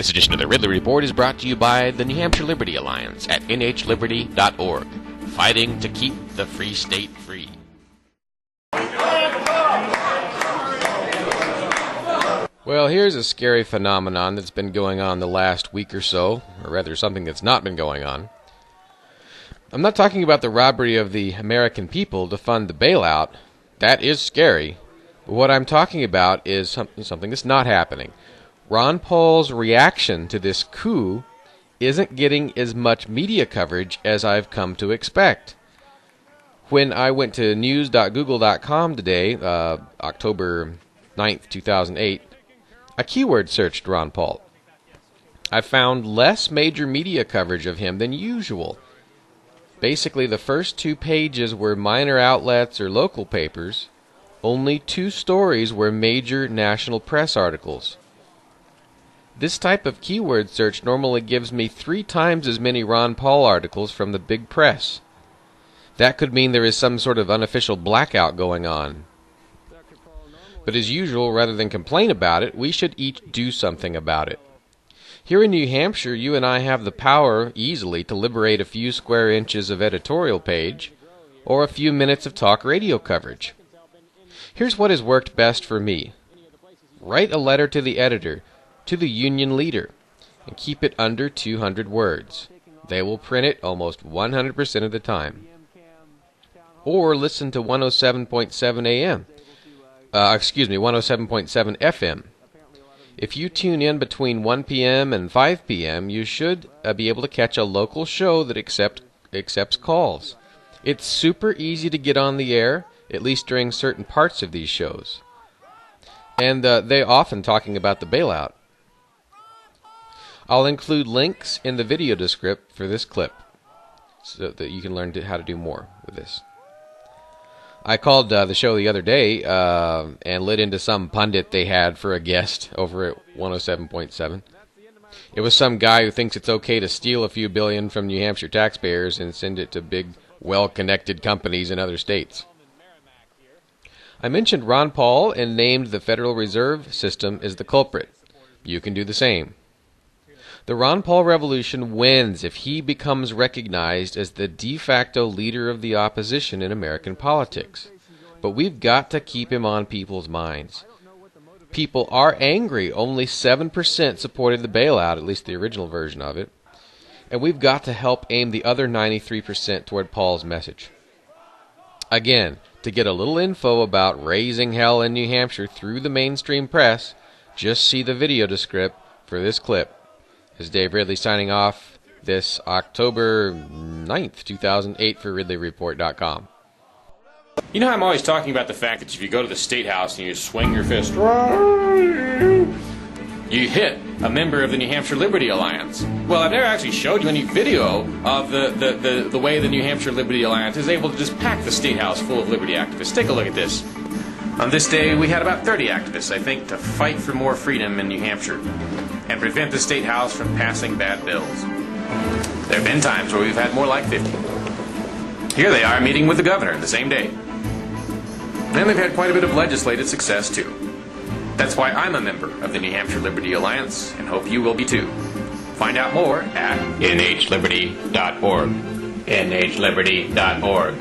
This edition of the Ridley Report is brought to you by the New Hampshire Liberty Alliance at nhliberty.org, fighting to keep the free state free. Well, here's a scary phenomenon that's been going on the last week or so, or rather something that's not been going on. I'm not talking about the robbery of the American people to fund the bailout. That is scary. But what I'm talking about is something that's not happening. Ron Paul's reaction to this coup isn't getting as much media coverage as I've come to expect. When I went to news.google.com today, October 9th, 2008, I keyword searched Ron Paul. I found less major media coverage of him than usual. Basically, the first 2 pages were minor outlets or local papers. Only 2 stories were major national press articles. This type of keyword search normally gives me 3 times as many Ron Paul articles from the big press. That could mean there is some sort of unofficial blackout going on. But as usual, rather than complain about it, we should each do something about it. Here in New Hampshire, you and I have the power easily to liberate a few square inches of editorial page or a few minutes of talk radio coverage. Here's what has worked best for me. Write a letter to the editor, to the union leader, and keep it under 200 words. They will print it almost 100% of the time. Or listen to 107.7 AM. 107.7 FM. If you tune in between 1 p.m. and 5 p.m., you should be able to catch a local show that accepts calls. It's super easy to get on the air, at least during certain parts of these shows. And they often talking about the bailout. I'll include links in the video description for this clip so that you can learn how to do more with this. I called the show the other day and lit into some pundit they had for a guest over at 107.7. It was some guy who thinks it's okay to steal a few billion from New Hampshire taxpayers and send it to big, well-connected companies in other states. I mentioned Ron Paul and named the Federal Reserve System as the culprit. You can do the same. The Ron Paul revolution wins if he becomes recognized as the de facto leader of the opposition in American politics. But we've got to keep him on people's minds. People are angry. Only 7% supported the bailout, at least the original version of it. And we've got to help aim the other 93% toward Paul's message. Again, to get a little info about raising hell in New Hampshire through the mainstream press, just see the video description for this clip. This is Dave Ridley signing off this October 9th, 2008 for RidleyReport.com. You know how I'm always talking about the fact that if you go to the State House and you swing your fist, you hit a member of the New Hampshire Liberty Alliance. Well, I've never actually showed you any video of the way the New Hampshire Liberty Alliance is able to just pack the State House full of liberty activists. Take a look at this. On this day, we had about 30 activists, I think, to fight for more freedom in New Hampshire and prevent the State House from passing bad bills. There have been times where we've had more like 50. Here they are meeting with the governor the same day. And they've had quite a bit of legislative success, too. That's why I'm a member of the New Hampshire Liberty Alliance, and hope you will be, too. Find out more at nhliberty.org. nhliberty.org.